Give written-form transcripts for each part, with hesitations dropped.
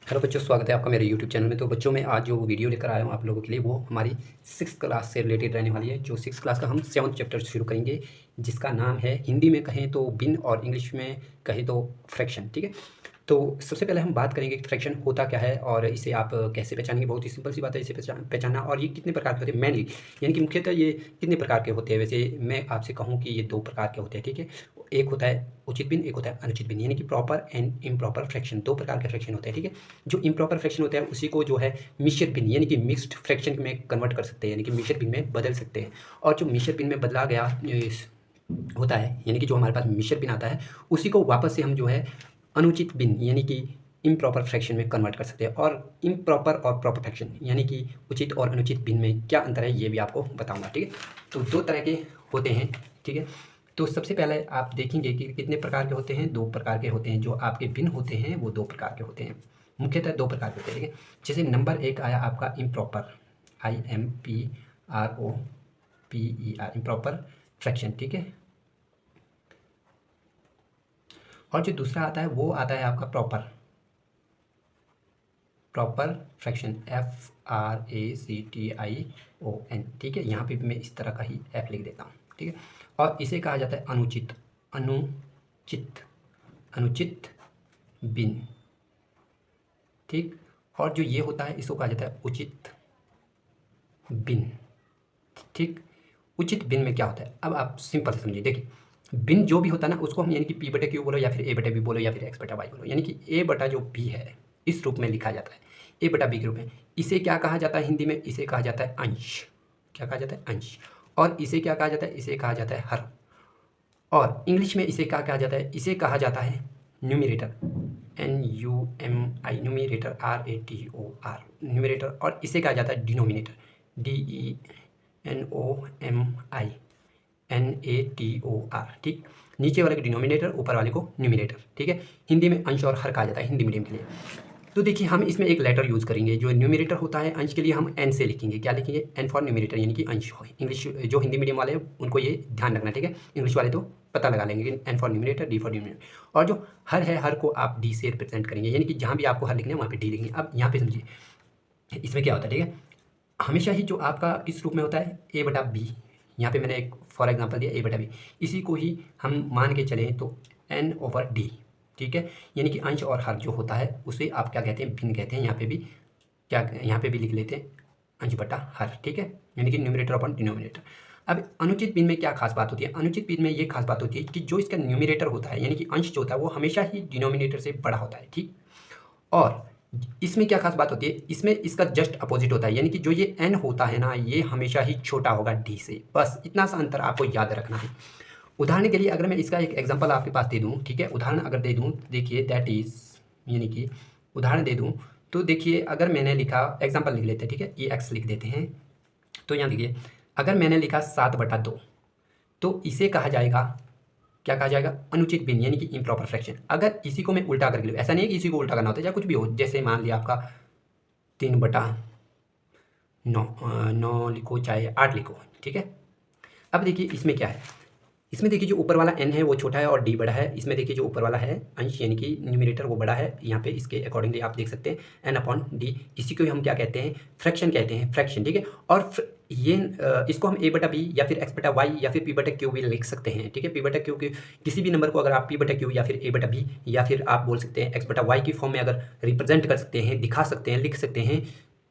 Hello बच्चों, स्वागत है आपका मेरे यूट्यूब चैनल में। तो बच्चों, मैं आज जो वीडियो लेकर आया हूँ आप लोगों के लिए, वो हमारी 6th क्लास से रिलेटेड रहने वाली है। जो 6th क्लास का हम 7th चैप्टर शुरू करेंगे, जिसका नाम है, हिंदी में कहें तो बिन और इंग्लिश में कहें तो फ्रैक्शन। ठीक है। तो सबसे पहले हम बात करेंगे कि फ्रैक्शन होता क्या है और इसे आप कैसे पहचानेंगे। बहुत ही सिंपल सी बात है इसे पहचानना। और ये कितने प्रकार के होते हैं मेनली, यानी कि मुख्यतः ये कितने प्रकार के होते हैं। वैसे मैं आपसे कहूँ कि ये 2 प्रकार के होते हैं। ठीक है। एक होता है उचित बिन, एक होता है अनुचित बिन, यानी कि प्रॉपर एंड इम्प्रॉपर फ्रैक्शन। 2 प्रकार के फ्रैक्शन होते हैं। ठीक है। जो इम्प्रॉपर फ्रैक्शन होता है उसी को जो है मिश्रित बिन यानी कि मिक्स्ड फ्रैक्शन में कन्वर्ट कर सकते हैं, यानी कि मिश्रित बिन में बदल सकते हैं। और जो मिश्रित बिन में बदला गया होता है, यानी कि जो हमारे पास मिश्रित बिन आता है, उसी को वापस से हम जो है अनुचित बिन यानी कि इम्प्रॉपर फ्रैक्शन में कन्वर्ट कर सकते हैं। और इम्प्रॉपर और प्रॉपर फ्रैक्शन यानी कि उचित और अनुचित बिन में क्या अंतर है, ये भी आपको बताऊंगा। ठीक है। तो 2 तरह के होते हैं। ठीक है। तो सबसे पहले आप देखेंगे कि कितने प्रकार के होते हैं। 2 प्रकार के होते हैं। जो आपके बिन होते हैं वो 2 प्रकार के होते हैं, मुख्यतः 2 प्रकार के होते हैं। ठीक है। जैसे नंबर 1 आया आपका इम्प्रॉपर, IMPROPER, इम्प्रॉपर फ्रैक्शन। ठीक है। और जो दूसरा आता है वो आता है आपका प्रॉपर प्रॉपर फ्रैक्शन, FRACTION। ठीक है। यहाँ पे भी मैं इस तरह का ही F लिख देता हूँ। ठीक है। और इसे कहा जाता है अनुचित अनुचित अनुचित बिन। ठीक। और जो ये होता है इसको कहा जाता है उचित बिन। ठीक। उचित बिन में क्या होता है, अब आप सिंपल से समझिए। देखिए, बिन जो भी होता है ना, उसको हम यानी कि P बटे Q बोलो या फिर A बटे B बोलो या फिर X बटा Y बोलो, यानी कि A बटा जो B है इस रूप में लिखा जाता है, A बटा B के रूप में। इसे क्या कहा जाता है हिंदी में, इसे कहा जाता है अंश। क्या कहा जाता है, अंश। और इसे क्या कहा जाता है, इसे कहा जाता है हर। और इंग्लिश में इसे क्या कहा जाता है, इसे कहा जाता है numerator, NUMI, numerator, RATOR, numerator. और इसे कहा जाता है डिनोमिनेटर, DENOMINATOR। ठीक। नीचे वाले को डिनोमिनेटर, ऊपर वाले को न्यूमिनेटर। ठीक है। हिंदी में अंश और हर कहा जाता है हिंदी मीडियम के लिए। तो देखिए, हम इसमें एक लेटर यूज़ करेंगे। जो न्यूमिनेटर होता है अंश के लिए हम N से लिखेंगे। क्या लिखेंगे, N फॉर न्यूमिनेटर, यानी कि अंश। इंग्लिश जो हिंदी मीडियम वाले हैं उनको ये ध्यान रखना। ठीक है। इंग्लिश वाले तो पता लगा लेंगे कि N for numerator, D for denominator. और जो हर है, हर को आप D से रिप्रेजेंट करेंगे, यानी कि जहाँ भी आपको हर लिखना है वहाँ पे D लिखेंगे। अब यहाँ पे समझिए इसमें क्या होता है। ठीक है। हमेशा ही जो आपका किस रूप में होता है, A बटा B। यहाँ पे मैंने एक फॉर एग्जांपल दिया, A बटा B। इसी को ही हम मान के चलें तो N ओवर D। ठीक है। यानी कि अंश और हर जो होता है उसे आप क्या कहते हैं, भिन्न कहते हैं। यहाँ पे भी क्या, यहाँ पे भी लिख लेते हैं अंश बटा हर। ठीक है। यानी कि न्यूमिनेटर अपॉन डिनोमिनेटर। अब अनुचित बिन में क्या खास बात होती है, अनुचित बिन में ये खास बात होती है कि जो इसका न्यूमिनेटर होता है यानी कि अंश जो होता है वो हमेशा ही डिनोमिनेटर से बड़ा होता है। ठीक। और इसमें क्या खास बात होती है, इसमें इसका जस्ट अपोजिट होता है, यानी कि जो ये n होता है ना, ये हमेशा ही छोटा होगा d से। बस इतना सा अंतर आपको याद रखना है। उदाहरण के लिए अगर मैं इसका एक एग्जांपल आपके पास दे दूं, ठीक है, उदाहरण अगर दे दूं, देखिए दैट इज, यानी कि उदाहरण दे दूं तो देखिए, अगर मैंने लिखा, एग्जांपल लिख लेते हैं। ठीक है। ये x लिख देते हैं। तो यहाँ देखिए, अगर मैंने लिखा 7/2, तो इसे कहा जाएगा, क्या कहा जाएगा, अनुचित बिन, यानी कि इम्प्रॉपर फ्रैक्शन। अगर इसी को मैं उल्टा करके लूँ, ऐसा नहीं है कि इसी को उल्टा करना होता है, या कुछ भी हो, जैसे मान लिया आपका 3/9, 9 लिखो चाहे 8 लिखो। ठीक है। अब देखिए इसमें क्या है, इसमें देखिए जो ऊपर वाला n है वो छोटा है और d बड़ा है। इसमें देखिए जो ऊपर वाला है अंश यानी कि न्यूमिनेटर वो बड़ा है। यहाँ पे इसके अकॉर्डिंगली आप देख सकते हैं n अपॉन d। इसी को हम क्या कहते हैं, फ्रैक्शन कहते हैं, फ्रैक्शन। ठीक है। और ये इसको हम a बटा b या फिर x बटा y या फिर p बटा q भी लिख सकते हैं। ठीक है। p बटा q के किसी भी नंबर को अगर आप p बटा q या फिर a बटा b या फिर आप बोल सकते हैं x बटा y की फॉर्म में अगर रिप्रेजेंट कर सकते हैं, दिखा सकते हैं, लिख सकते हैं,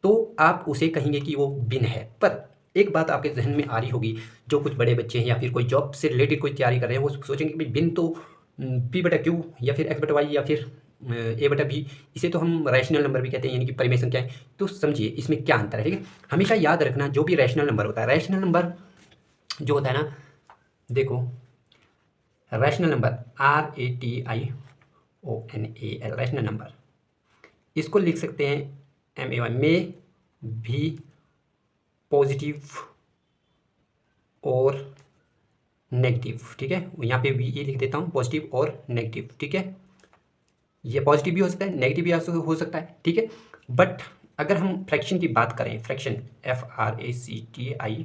तो आप उसे कहेंगे कि वो बिन है। पर एक बात आपके जहन में आ रही होगी, जो कुछ बड़े बच्चे हैं या फिर कोई जॉब से रिलेटेड कोई तैयारी कर रहे हैं, वो सोचेंगे कि भाई बिन तो P बटा Q या फिर X बटा Y या फिर A बटा B, इसे तो हम रैशनल नंबर भी कहते हैं, यानी कि परिमेय संख्या है। तो समझिए इसमें क्या अंतर है। ठीक है। हमेशा याद रखना, जो भी रैशनल नंबर होता है, रैशनल नंबर जो होता है ना, देखो rational number RATIONAL, rational number, इसको लिख सकते हैं MAY, में भी पॉजिटिव और नेगेटिव। ठीक है। यहाँ पे भी ये लिख देता हूँ, पॉजिटिव और नेगेटिव। ठीक है। ये पॉजिटिव भी हो सकता है, नेगेटिव भी हो सकता है। ठीक है। बट अगर हम फ्रैक्शन की बात करें, फ्रैक्शन FRACTION,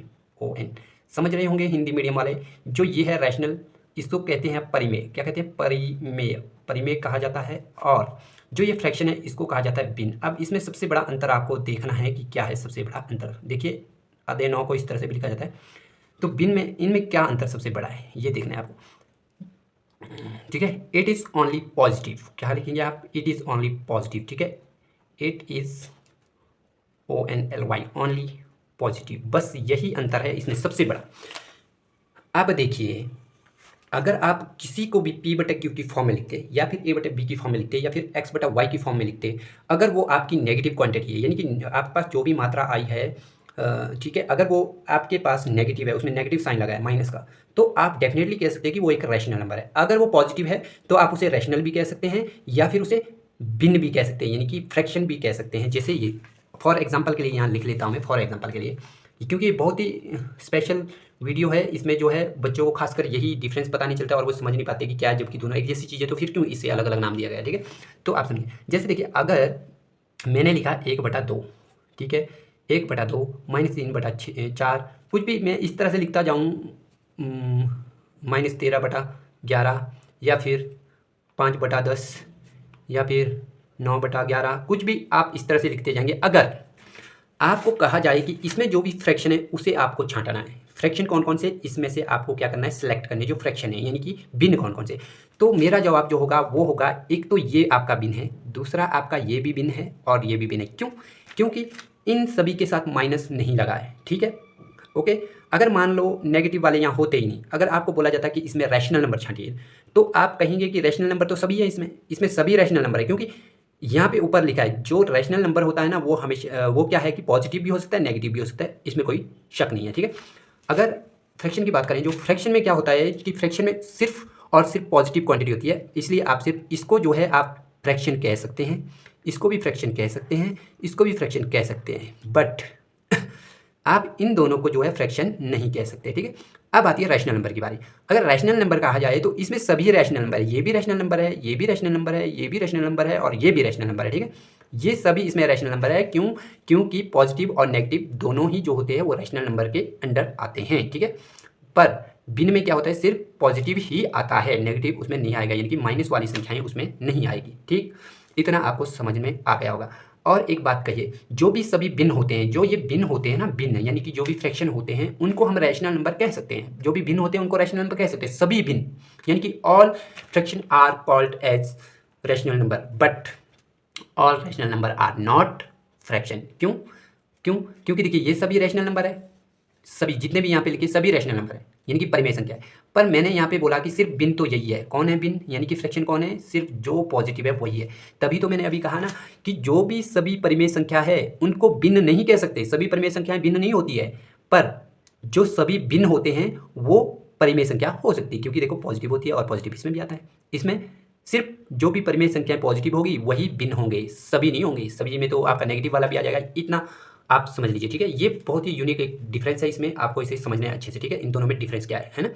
समझ रहे होंगे हिंदी मीडियम वाले, जो ये है रैशनल, इसको कहते हैं परिमेय। क्या कहते हैं, परिमेय, परिमेय कहा जाता है। और जो ये फ्रैक्शन है इसको कहा जाता है बिन। अब इसमें सबसे बड़ा अंतर आपको देखना है कि क्या है सबसे बड़ा अंतर। देखिए आधे 9 को इस तरह से भी लिखा जाता है, तो बिन में इनमें क्या अंतर सबसे बड़ा है ये देखना है आपको, ठीक है। इट इज़ ओनली पॉजिटिव, क्या लिखेंगे आप, इट इज़ ओनली पॉजिटिव, ठीक है। It is ONLY only positive, बस यही अंतर है इसमें सबसे बड़ा। अब देखिए अगर आप किसी को भी P/Q की फॉर्म में लिखते या फिर A/B की फॉर्म में लिखते या फिर X/Y की फॉर्म में लिखते, अगर वो आपकी नेगेटिव क्वांटिटी है यानी कि आपके पास जो भी मात्रा आई है, ठीक है, अगर वो आपके पास नेगेटिव है, उसमें नेगेटिव साइन लगा है माइनस का, तो आप डेफिनेटली कह सकते हैं कि वो एक रैशनल नंबर है। अगर वो पॉजिटिव है तो आप उसे रैशनल भी कह सकते हैं या फिर उसे भिन्न भी कह सकते हैं, यानी कि फ्रैक्शन भी कह सकते हैं। जैसे ये फॉर एग्जाम्पल के लिए यहाँ लिख लेता हूँ मैं, फॉर एग्जाम्पल के लिए, क्योंकि ये बहुत ही स्पेशल वीडियो है, इसमें जो है बच्चों को खासकर यही डिफरेंस पता नहीं चलता और वो समझ नहीं पाते कि क्या है, जबकि दोनों एक जैसी चीज़ें तो फिर क्यों इसे अलग अलग नाम दिया गया, ठीक है। तो आप समझिए, जैसे देखिए अगर मैंने लिखा 1/2, ठीक है, 1/2 -3/4, कुछ भी मैं इस तरह से लिखता जाऊँ, -13/11 या फिर 5/10 या फिर 9/11, कुछ भी आप इस तरह से लिखते जाएंगे। अगर आपको कहा जाए कि इसमें जो भी फ्रैक्शन है उसे आपको छांटना है, फ्रैक्शन कौन कौन से इसमें से आपको क्या करना है, सिलेक्ट करने जो फ्रैक्शन है, यानी कि भिन्न कौन कौन से, तो मेरा जवाब जो होगा वो होगा, एक तो ये आपका भिन्न है, दूसरा आपका ये भी भिन्न है और ये भी भिन्न है। क्यों? क्योंकि इन सभी के साथ माइनस नहीं लगा है, ठीक है, ओके। अगर मान लो नेगेटिव वाले यहाँ होते ही नहीं, अगर आपको बोला जाता कि इसमें रैशनल नंबर छांटिए, तो आप कहेंगे कि रैशनल नंबर तो सभी है, इसमें सभी रैशनल नंबर है, क्योंकि यहाँ पे ऊपर लिखा है जो रैशनल नंबर होता है ना वो हमेशा वो क्या है कि पॉजिटिव भी हो सकता है नेगेटिव भी हो सकता है, इसमें कोई शक नहीं है, ठीक है। अगर फ्रैक्शन की बात करें, जो फ्रैक्शन में क्या होता है कि फ्रैक्शन में सिर्फ और सिर्फ पॉजिटिव क्वांटिटी होती है, इसलिए आप सिर्फ इसको जो है आप फ्रैक्शन कह सकते हैं, इसको भी फ्रैक्शन कह सकते हैं, इसको भी फ्रैक्शन कह सकते हैं, बट आप इन दोनों को जो है फ्रैक्शन नहीं कह सकते, ठीक है। अब आती है रैशनल नंबर की बारी। अगर रैशनल नंबर कहा जाए तो इसमें सभी रैशनल नंबर है, ये भी रैशनल नंबर है, ये भी रैशनल नंबर है, ये भी रैशनल नंबर है और ये भी रैशनल नंबर है, ठीक है। ये सभी इसमें रैशनल नंबर है, क्यों? क्योंकि पॉजिटिव और नेगेटिव दोनों ही जो होते हैं वो रैशनल नंबर के अंडर आते हैं, ठीक है। पर भिन्न में क्या होता है, सिर्फ पॉजिटिव ही आता है, नेगेटिव उसमें नहीं आएगा, यानी कि माइनस वाली संख्याएं उसमें नहीं आएगी, ठीक। इतना आपको समझ में आ गया होगा। और एक बात कहिए, जो भी सभी भिन्न होते हैं, जो ये भिन्न होते हैं ना, भिन्न यानी कि जो भी फ्रैक्शन होते हैं उनको हम रैशनल नंबर कह सकते हैं, जो भी भिन्न होते हैं उनको रैशनल नंबर कह सकते हैं, सभी भिन्न, यानी कि all fraction are called as rational number, but all rational number are not fraction. क्यों? क्योंकि देखिए ये सभी रैशनल नंबर है, सभी जितने भी यहाँ पे लिखे सभी रैशनल नंबर है, यानी कि परिमेय संख्या है। पर मैंने यहाँ पे बोला कि सिर्फ भिन्न तो यही है, कौन है भिन्न, यानी कि फ्रैक्शन कौन है, सिर्फ जो पॉजिटिव है वही है। तभी तो मैंने अभी कहा ना कि जो भी सभी परिमेय संख्या है उनको भिन्न नहीं कह सकते, सभी परिमेय संख्याएं भिन्न नहीं होती है, पर जो सभी भिन्न होते हैं वो परिमेय संख्या हो सकती है, क्योंकि देखो पॉजिटिव होती है और पॉजिटिव इसमें भी आता है। इसमें सिर्फ जो भी परिमेय संख्याएं पॉजिटिव होगी वही भिन्न होंगे, सभी नहीं होंगे, सभी में तो आपका नेगेटिव वाला भी आ जाएगा, इतना आप समझ लीजिए, ठीक है। ये बहुत ही यूनिक एक डिफरेंस है, इसमें आपको इसे समझना है अच्छे से, ठीक है, इन दोनों में डिफरेंस क्या है ना,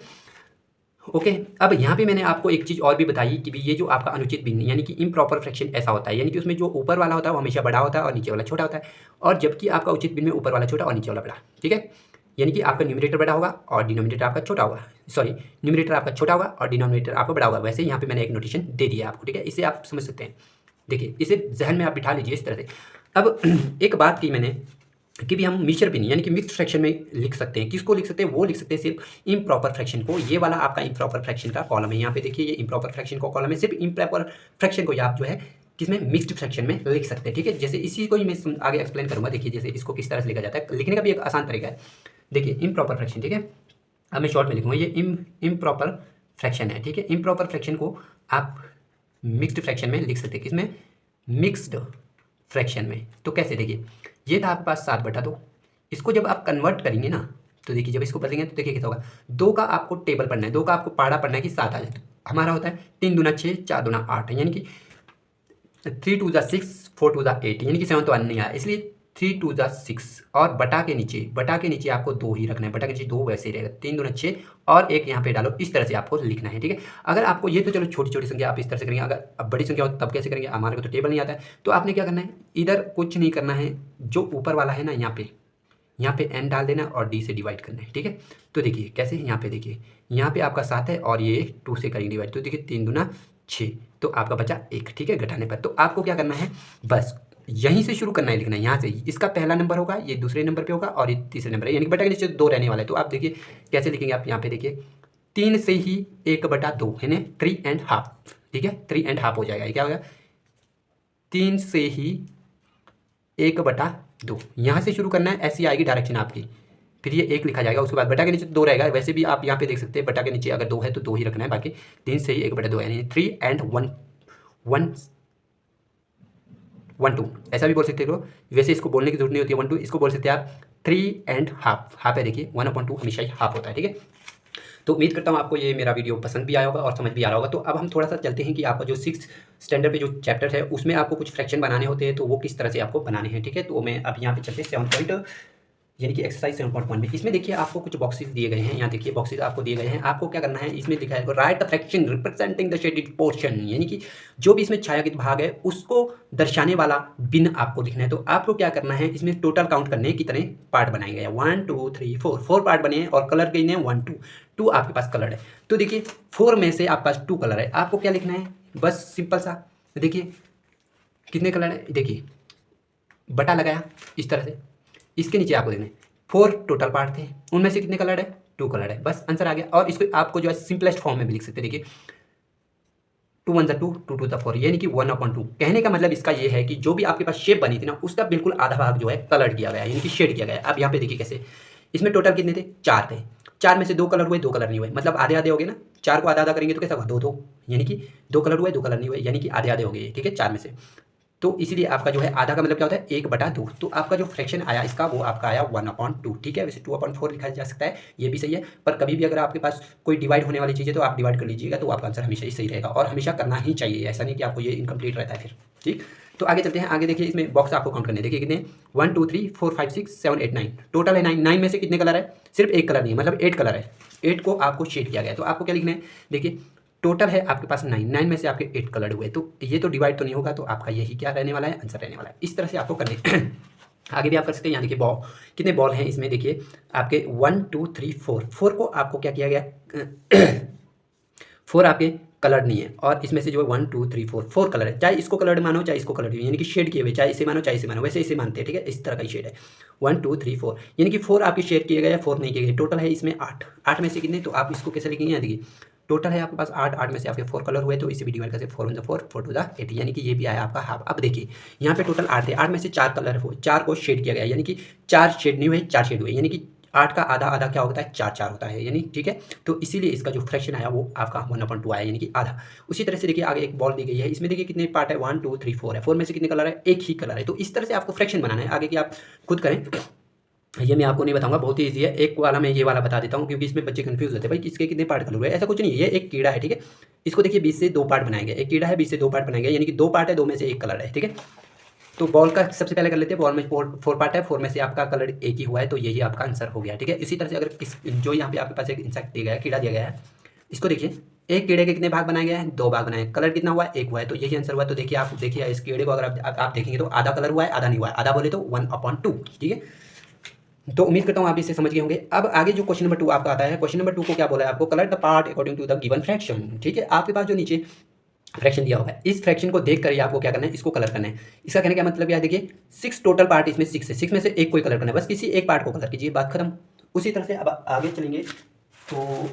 ओके। अब यहाँ पे मैंने आपको एक चीज़ और भी बताई कि भी ये जो आपका अनुचित भिन्न यानी कि इम्प्रॉपर फ्रैक्शन ऐसा होता है, यानी कि उसमें जो ऊपर वाला होता है वो हमेशा बड़ा होता है और नीचे वाला छोटा होता है, और जबकि आपका उचित भिन्न में ऊपर वाला छोटा और नीचे वाला बड़ा, ठीक है। यानी कि आपका न्यूमरेटर बड़ा होगा और डिनोमिनेटर आपका छोटा होगा, सॉरी न्यूमरेटर आपका छोटा होगा और डिनोमिनेटर आपका बड़ा होगा। वैसे यहाँ पे मैंने एक नोटेशन दे दिया आपको, ठीक है, इसे आप समझ सकते हैं। देखिए इसे जहन में आप बिठा लीजिए इस तरह से। अब एक बात की मैंने कि भी हम मिश्र भिन्न यानी कि मिक्स्ड फ्रैक्शन में लिख सकते हैं, किसको लिख सकते हैं, वो लिख सकते हैं सिर्फ इम्प्रॉपर फ्रैक्शन को। ये वाला आपका इम्प्रॉपर फ्रैक्शन का कॉलम है, यहाँ पे देखिए ये इम्प्रॉपर फ्रैक्शन का कॉलम है, सिर्फ इम्प्रॉपर फ्रैक्शन को आप जो है किसमें मिक्स्ड फ्रैक्शन में लिख सकते हैं, ठीक है। जैसे इसी को ही मैं आगे एक्सप्लेन करूँगा। देखिए जैसे इसको किस तरह से लिखा जाता है, लिखने का भी एक आसान तरीका है। देखिए इम्प्रॉपर फ्रैक्शन, ठीक है, अब मैं शॉर्ट में लिखूँगा, ये इम्प्रॉपर फ्रैक्शन है, ठीक है। इम्प्रॉपर फ्रैक्शन को आप मिक्स्ड फ्रैक्शन में लिख सकते हैं, किसमें, मिक्स्ड फ्रैक्शन में। तो कैसे, देखिए ये था आपके पास 7/2, इसको जब आप कन्वर्ट करेंगे ना तो देखिए जब इसको बदलेंगे तो देखिए कैसा होगा, 2 का आपको टेबल पढ़ना है, 2 का आपको पहाड़ा पढ़ना है कि 7 आ जाए। हमारा होता है 3 दूना 6, 4 दूना 8, यानी कि 3 2 6, 4 2 8, यानी कि 7 तो 1 नहीं आया, इसलिए 3 2 6 और बटा के नीचे आपको 2 ही रखना है, बटा के नीचे 2 वैसे ही रहेगा, 3 दूना 6 और एक यहाँ पे डालो, इस तरह से आपको लिखना है, ठीक है। अगर आपको ये तो चलो छोटी छोटी संख्या आप इस तरह से करेंगे, अगर अब बड़ी संख्या हो तब कैसे करेंगे, हमारे को तो टेबल नहीं आता है, तो आपने क्या करना है, इधर कुछ नहीं करना है, जो ऊपर वाला है ना यहाँ पे n डाल देना और d से डिवाइड करना है, ठीक है। तो देखिए कैसे, यहाँ पे देखिए यहाँ पे आपका 7 है और ये 2 से करेंगे डिवाइड, तो देखिए 3 दूना 6, तो आपका बचा 1, ठीक है, घटाने पर। तो आपको क्या करना है, बस यहीं से शुरू करना है लिखना है, यहाँ से ही। इसका पहला नंबर होगा, ये दूसरे नंबर पे होगा और ये तीसरे नंबर है, यानी कि बटा के नीचे 2 रहने वाला है। तो आप देखिए कैसे लिखेंगे, आप यहाँ पे देखिए 3 से ही 1/2 है ना, 3.5, ठीक है, 3.5 हो जाएगा। ये क्या होगा, 3 से ही 1/2, यहाँ से शुरू करना है, ऐसी आएगी डायरेक्शन आपकी। फिर ये 1 लिखा जाएगा, उसके बाद बटा के नीचे 2 रहेगा। वैसे भी आप यहाँ पे देख सकते हैं, बटा के नीचे अगर 2 है तो 2 ही रखना है, बाकी 3 से ही 1/2 यानी 3 and 1 2, ऐसा भी बोल सकते हो। वैसे इसको बोलने की जरूरत नहीं होती है 1 2, इसको बोल सकते हैं आप 3.5, हाफ है, देखिए 1/2 हमेशा ही हाफ होता है, ठीक है। तो उम्मीद करता हूँ आपको ये मेरा वीडियो पसंद भी आया होगा और समझ भी आ रहा होगा। तो अब हम थोड़ा सा चलते हैं कि आपका जो 6th स्टैंडर्ड पे जो चैप्टर है उसमें आपको कुछ फ्रैक्शन बनाने होते हैं, तो वो किस तरह से आपको बनाने हैं, ठीक है। तो मैं अब यहाँ पे चलते हैं 7 यानी कि एक्सरसाइज 7.1 में। इसमें देखिए आपको कुछ बॉक्सेस दिए गए हैं, यहाँ देखिए बॉक्सेस आपको दिए गए हैं। आपको क्या करना है, इसमें लिखा है right the fraction representing the shaded portion, यानी कि जो भी इसमें छायांकित भाग है उसको दर्शाने वाला बिन आपको लिखना है। तो आपको क्या करना है, इसमें टोटल काउंट करने कितने पार्ट बनाए गए हैं, 1 2 3 4 पार्ट बने हैं और कलर कितने हैं 1 2 आपके पास कलर है। तो देखिए 4 में से आपके पास 2 कलर है। आपको क्या लिखना है, बस सिंपल सा, देखिए कितने कलर है, देखिए बटा लगाया इस तरह से। इसके नीचे आपको देखना है 4 टोटल पार्ट थे, उनमें से कितने कलर है, 2 कलर है, बस आंसर आ गया। और इसको आपको जो है सिंपलेस्ट फॉर्म में भी लिख सकते हैं, देखिए 2 1 2 2 2 4, यानी कि 1/2। कहने का मतलब इसका ये है कि जो भी आपके पास शेप बनी थी ना, उसका बिल्कुल आधा भाग जो है कलर किया गया है, यानी कि शेड किया गया है। अब यहाँ पे देखिए कैसे, इसमें टोटल कितने थे, 4 थे, 4 में से 2 कलर हुए, 2 कलर नहीं हुए, मतलब आधे आधे हो गए ना। 4 को आधा आधा करेंगे तो कैसा होगा, 2 2, यानी कि 2 कलर हुए, 2 कलर नहीं हुए, यानी कि आधे आधे हो गए, ठीक है, 4 में से। तो इसीलिए आपका जो है आधा का मतलब क्या होता है, 1/2। तो आपका जो फ्रैक्शन आया इसका, वो आपका आया 1/2, ठीक है। वैसे 2/4 लिखा जा सकता है, ये भी सही है, पर कभी भी अगर आपके पास कोई डिवाइड होने वाली चीज़ है तो आप डिवाइड कर लीजिएगा, तो आपका आंसर हमेशा ही सही रहेगा और हमेशा करना ही चाहिए, ऐसा नहीं कि आपको ये इनकम्प्लीट रहता है फिर, ठीक। तो आगे चलते हैं, आगे देखिए इसमें बॉक्स आपको काउंट करने, देखिए कितने 1 2 3 4 5 6 7 8 9 टोटल है 9। 9 में से कितने कलर है, सिर्फ एक कलर नहीं है, मतलब 8 कलर है। 8 को आपको शेड किया गया है। तो आपको क्या लिखना है, देखिए टोटल है आपके पास 9, 9 में से आपके 8 कलर हुए, तो ये तो डिवाइड तो नहीं होगा, तो आपका यही क्या रहने वाला है, आंसर रहने वाला है। इस तरह से आपको करने आगे भी आप कर सकते हैं। यहाँ देखिए बॉल, कितने बॉल हैं इसमें, देखिए आपके 1 2 3 4, 4 को आपको क्या किया गया 4 आपके कलर नहीं है, और इसमें से जो है 1 2 3 4 कलर है, चाहे इसको कलर मानो चाहे इसको कलर, यानी कि शेड किए हुए, चाहे इसे मानो चाहे इसे मानो, वैसे इसे मानते हैं, ठीक है। इस तरह का ही शेड है 1 2 3 4, यानी कि 4 आपके शेड किए गए, 4 नहीं किए गए। टोटल है इसमें 8, 8 में से कितने, तो आप इसको कैसे लिखेंगे, यहाँ देखिए टोटल है आपके पास 8, 8 में से आपके 4 कलर हुए, तो इसे भी डिवाइड करके 4 1 4 4 2 8, यानी कि ये भी आया आपका हाफ। अब देखिए यहाँ पे टोटल 8 थे, 8 में से 4 कलर हुए, 4 को शेड किया गया, यानी कि 4 शेड नहीं हुए, 4 शेड हुए, यानी कि 8 का आधा आधा क्या होता है, 4 4 होता है, यानी ठीक है। तो इसीलिए इसका जो फ्रैक्शन आया वो आपका 1/2 आया, यानी कि आधा। उसी तरह से देखिए आगे एक बॉल दी गई है, इसमें देखिए कितने पार्ट है, 1 2 3 4 है, 4 में से कितने कलर है, एक ही कलर है। तो इस तरह से आपको फ्रैक्शन बनाना है, आगे की आप खुद करें, ये मैं आपको नहीं बताऊंगा, बहुत ही ईजी है। एक वाला मैं ये वाला बता देता हूँ, क्योंकि इसमें बच्चे कंफ्यूज होते हैं, भाई किसके कितने पार्ट कलर हुए, ऐसा कुछ नहीं है। ये एक कीड़ा है, ठीक है, इसको देखिए 20 से 2 पार्ट बनाए गए, एक कीड़ा है 20 से 2 पार्ट बनाए गए, यानी कि 2 पार्ट है, 2 में से एक कलर है, ठीक है। तो बॉल का सबसे पहले कर लेते हैं, बॉल में 4 पार्ट है, 4 में से आपका कलर एक ही हुआ है, तो यही आपका आंसर हो गया, ठीक है। इसी तरह से अगर इस जो यहाँ पे आपके पास एक इंसेक्ट दिया गया है, कीड़ा दिया गया है, इसको देखिए एक कीड़े के कितने भाग बनाए गए हैं, 2 भाग बनाए, कलर कितना हुआ है, 1 हुआ है, तो यही आंसर हुआ है। तो देखिए आप देखिए इस कीड़े को अगर आप देखेंगे तो आधा कलर हुआ है, आधा नहीं हुआ है, आधा बोले तो 1/2, ठीक है। तो उम्मीद करता हूँ आप इसे समझ गए होंगे। अब आगे जो क्वेश्चन नंबर 2 आपका आता है, क्वेश्चन नंबर 2 को क्या बोला है आपको, colour the part according to the given fraction, ठीक है। आपके पास जो नीचे फ्रैक्शन दिया होगा, इस फ्रैक्शन को देख कर ही आपको क्या करना है, इसको कलर करना है। इसका कहने का मतलब क्या है, देखिए 6 टोटल पार्ट इसमें 6 है, 6 में से एक कोई कलर करना है, बस किसी एक पार्ट को कलर कीजिए, बात खत्म। उसी तरह से अब आगे चलेंगे, तो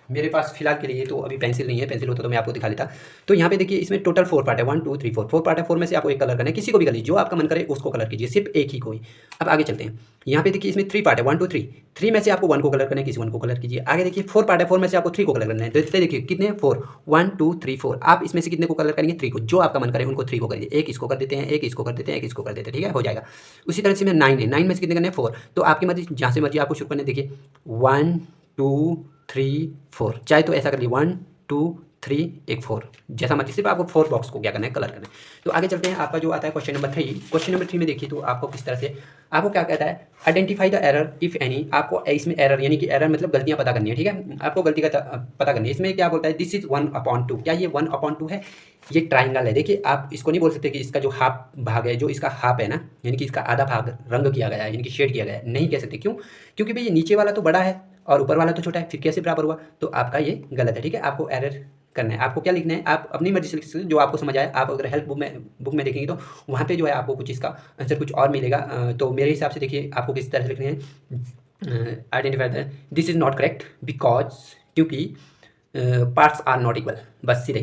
मेरे पास फिलहाल के लिए तो अभी पेंसिल नहीं है, पेंसिल होता तो मैं आपको दिखा देता। तो यहाँ पे देखिए इसमें टोटल 4 पार्ट है, 1 2 3 4 पार्ट है, 4 में से आपको एक कलर करना है, किसी को भी कर लीजिए, जो आपका मन करे उसको कलर कीजिए, सिर्फ एक ही कोई। अब आगे चलते हैं, यहाँ पे देखिए इसमें 3 पार्ट है, 1 2 3, 3 में से आपको 1 को कलर करना है, किसी 1 को कलर कीजिए। आगे देखिए 4 पार्ट है, 4 में से आपको 3 को कलर करना है, तो देखिए कितने 4 1 2 3 4, आप इसमें से कितने को कलर करेंगे, 3 को, जो आपका मन करे उनको 3 को करिए, एक इसको कर देते हैं, एक इसको कर देते हैं, एक इसको कर देते हैं, ठीक है, हो जाएगा। उसी तरह से में 9 है, 9 में से कितने करने हैं, 4, तो आपकी मर्जी, जहाँ से मर्जी आपको शुरू करने, देखिए 1 2 3 4, चाहे तो ऐसा कर लिए 1 2 3 एक 4, जैसा मर्जी, सिर्फ आपको 4 बॉक्स को क्या करना है, कलर करना है। तो आगे चलते हैं, आपका जो आता है क्वेश्चन नंबर 3। क्वेश्चन नंबर 3 में देखिए तो आपको किस तरह से, आपको क्या कहता है, identify the error if any, आपको इसमें एरर यानी कि एरर मतलब गलतियां पता करनी है, ठीक है, आपको गलती का पता करनी है। इसमें क्या बोलता है, दिस इज 1/2, क्या ये 1/2 है, ये ट्राइंगल है। देखिए आप इसको नहीं बोल सकते कि इसका जो हाफ भाग है, जो इसका हाफ है ना, यानी कि इसका आधा भाग रंग किया गया है, यानी कि शेड किया गया है, नहीं कह सकते, क्यों, क्योंकि भाई ये नीचे वाला तो बड़ा है और ऊपर वाला तो छोटा है, फिर कैसे बराबर हुआ, तो आपका ये गलत है, ठीक है। आपको एरर करना है। आपको क्या लिखना है, आप अपनी मर्जी से लिख सकते हो, जो आपको समझ आए। आप अगर हेल्प बुक में देखेंगे तो वहाँ पे जो है आपको कुछ इसका आंसर कुछ और मिलेगा। तो मेरे हिसाब से देखिए आपको किस तरह से लिखने हैं। Identify the this is not correct because, क्योंकि पार्ट्स आर नॉट इक्वल, बस सीधे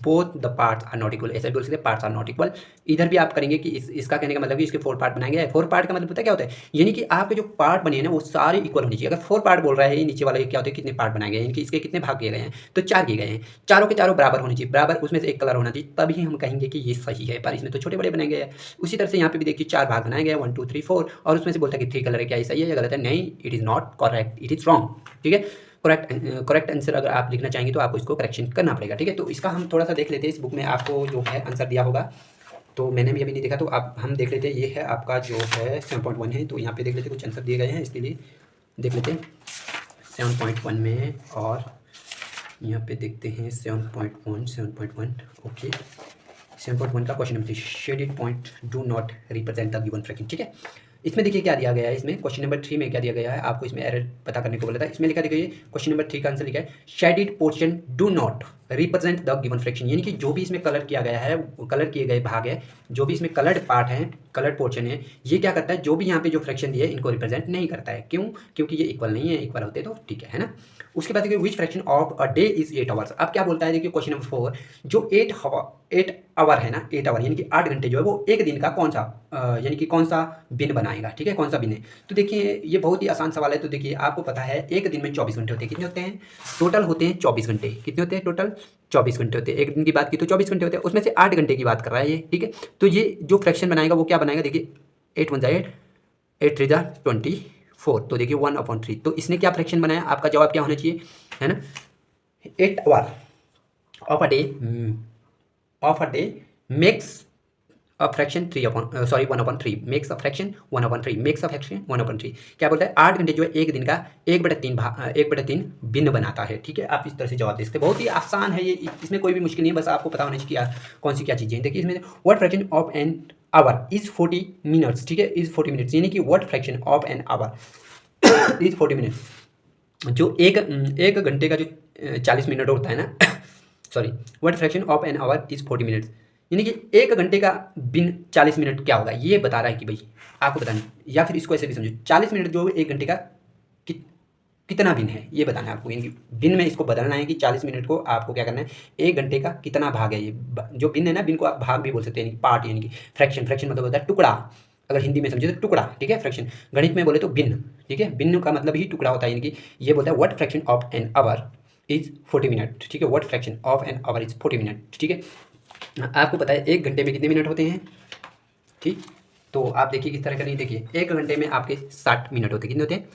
both the parts are not equal, ऐसा बोल सकते हैं पार्ट्स आर नॉट इक्वल। इधर भी आप करेंगे कि इसका कहने का मतलब कि इसके 4 पार्ट बनाए गए हैं। 4 पार्ट का मतलब पता है क्या होता है, यानी कि आपके जो पार्ट बने हैं ना वो सारे इक्वल होने चाहिए। अगर 4 पार्ट बोल रहा है, नीचे वाला क्या होता है, कितने पार्ट बनाए गए हैं, यानी कि इसके कितने भाग किए गए हैं, तो 4 किए गए हैं। चारों के चारों बराबर होने चाहिए, बराबर उसमें से एक कलर होना चाहिए, तभी हम कहेंगे कि ये सही है। पर इसमें तो छोटे बड़े बनाए गए हैं। उसी तरह से यहाँ पे भी देखिए 4 भाग बनाए गए, 1 2 3 4, और उसमें से बोलता है कि 3 कलर है, क्या ये सही है या गलत है? नहीं, it is not correct, it is wrong. ठीक है, करेक्ट आंसर अगर आप लिखना चाहेंगे तो आपको इसको करेक्शन करना पड़ेगा। ठीक है, तो इसका हम थोड़ा सा देख लेते हैं। इस बुक में आपको जो है आंसर दिया होगा, तो मैंने भी अभी नहीं देखा, तो आप हम देख लेते हैं। ये है आपका जो है 7.1 है, तो यहाँ पे देख लेते हैं, कुछ आंसर दिए गए हैं, इसके लिए देख लेते हैं 7.1 में। और यहाँ पे देखते हैं 7.1 ओके। 7.1 का question number 3, shaded point do not represent the given fraction. ठीक है, इसमें देखिए क्या दिया गया है। इसमें क्वेश्चन नंबर 3 में क्या दिया गया है, आपको इसमें एरर पता करने को बोला था। इसमें लिखा देखिए क्वेश्चन नंबर 3 का आंसर लिखा है shaded portion do not represent the given fraction, यानी कि जो भी इसमें कलर किया गया है, कलर किए गए भाग है, जो भी इसमें कलर्ड पार्ट है, कलर्ड पोर्शन है, ये क्या करता है, जो भी यहाँ पे जो फ्रैक्शन दिए इनको रिप्रेजेंट नहीं करता है। क्यों? क्योंकि ये इक्वल नहीं है, इक्वल होते तो ठीक है ना। उसके बाद देखिए विच fraction of a day is 8 hours. अब क्या बोलता है देखिए क्वेश्चन नंबर 4, जो 8 आवर है ना, 8 आवर यानी कि 8 घंटे जो है वो एक दिन का कौन सा यानी कि कौन सा दिन बनाएगा। ठीक है, कौन सा दिन है? तो देखिए ये बहुत ही आसान सवाल है। तो देखिए आपको पता है एक दिन में 24 घंटे होते हैं। कितने होते हैं टोटल? होते हैं 24 घंटे। कितने होते हैं टोटल? 24 घंटे होते हैं। एक दिन की बात की तो 24 घंटे होते हैं, उसमें से 8 घंटे की बात कर रहा है ये। ठीक है, तो ये जो फ्रैक्शन बनाएगा वो क्या बनाएगा, देखिए 8 1 8, 8 3 24, तो देखिए 1/3। तो इसने क्या फ्रैक्शन बनाया, आपका जवाब क्या होना चाहिए, है ना। 8 hour of a day makes a fraction 1/3 makes a fraction 1/3 makes a fraction 1/3। क्या बोलता है, 8 घंटे जो है एक दिन का 1/3 भिन्न बनाता है। ठीक है, आप इस तरह से जवाब दे सकते हैं। बहुत ही आसान है ये, इसमें कोई भी मुश्किल नहीं है, बस आपको पता होना चाहिए कि कौन सी क्या चीज़ें हैं। देखिए इसमें what fraction of an hour is 40 minutes. ठीक है, इज 40 मिनट्स, यानी कि what fraction of an hour is 40 minutes. जो एक घंटे का जो 40 मिनट होता है ना sorry, what fraction of an hour is 40 minutes, यानी कि एक घंटे का बिन 40 मिनट क्या होगा, ये बता रहा है कि भाई आपको बताना। या फिर इसको ऐसे भी समझो, 40 मिनट जो एक घंटे का कितना बिन है ये बताना है आपको, यानी कि बिन में इसको बदलना है कि 40 मिनट को आपको क्या करना है, एक घंटे का कितना भाग है। ये जो बिन है ना, बिन को आप भाग भी बोल सकते हैं, यानी पार्ट, यानी कि फ्रैक्शन मतलब होता है टुकड़ा। अगर हिंदी में समझे तो टुकड़ा। ठीक है, फ्रैक्शन। गणित में बोले तो भिन्न। ठीक है, भिन्न का मतलब ही टुकड़ा होता है, यानी कि ये बोलता है what fraction of an hour is 40 minute. ठीक है, what fraction of an hour is 40 minute. ठीक है, आपको पता है एक घंटे में कितने मिनट होते हैं। ठीक, तो आप देखिए किस तरह करेंगे। देखिए एक घंटे में आपके 60 मिनट होते हैं। कितने होते हैं?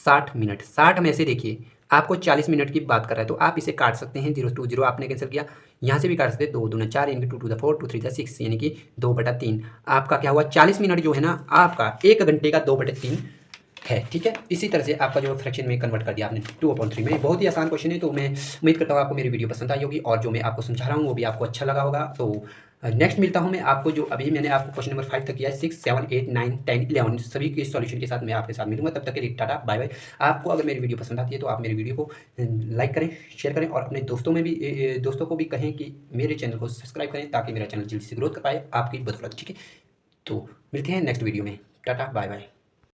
60 मिनट। 60 में से देखिए आपको 40 मिनट की बात कर रहा है, तो आप इसे काट सकते हैं। 0 2 0 आपने कैंसिल किया, यहाँ से भी काट सकते हैं। 2 दूना 4, यानी कि 2 2 4, 2 3 6, यानी कि 2/3। आपका क्या हुआ, 40 मिनट जो है ना आपका एक घंटे का 2/3 है। ठीक है, इसी तरह से आपका जो फ्रैक्शन में कन्वर्ट कर दिया आपने 2/3 में। बहुत ही आसान क्वेश्चन है। तो मैं उम्मीद करता हूँ आपको मेरी वीडियो पसंद आई होगी, और जो मैं आपको समझा रहा हूँ वो भी आपको अच्छा लगा होगा। तो नेक्स्ट मिलता हूँ मैं आपको, जो अभी मैंने आपको क्वेश्चन नंबर 5 तक किया है, 6 7 8 9 10 11 सभी के सॉल्यूशन के साथ मैं आपके साथ मिलूंगा। तब तक के लिए टाटा बाय बाय। आपको अगर मेरी वीडियो पसंद आती है तो आप मेरी वीडियो को लाइक करें, शेयर करें, और अपने दोस्तों को भी कहें कि मेरे चैनल को सब्सक्राइब करें, ताकि मेरा चैनल जल्दी से ग्रोथ कर पाए आपकी बदौलत। ठीक है, तो मिलते हैं नेक्स्ट वीडियो में। टाटा बाय बाय।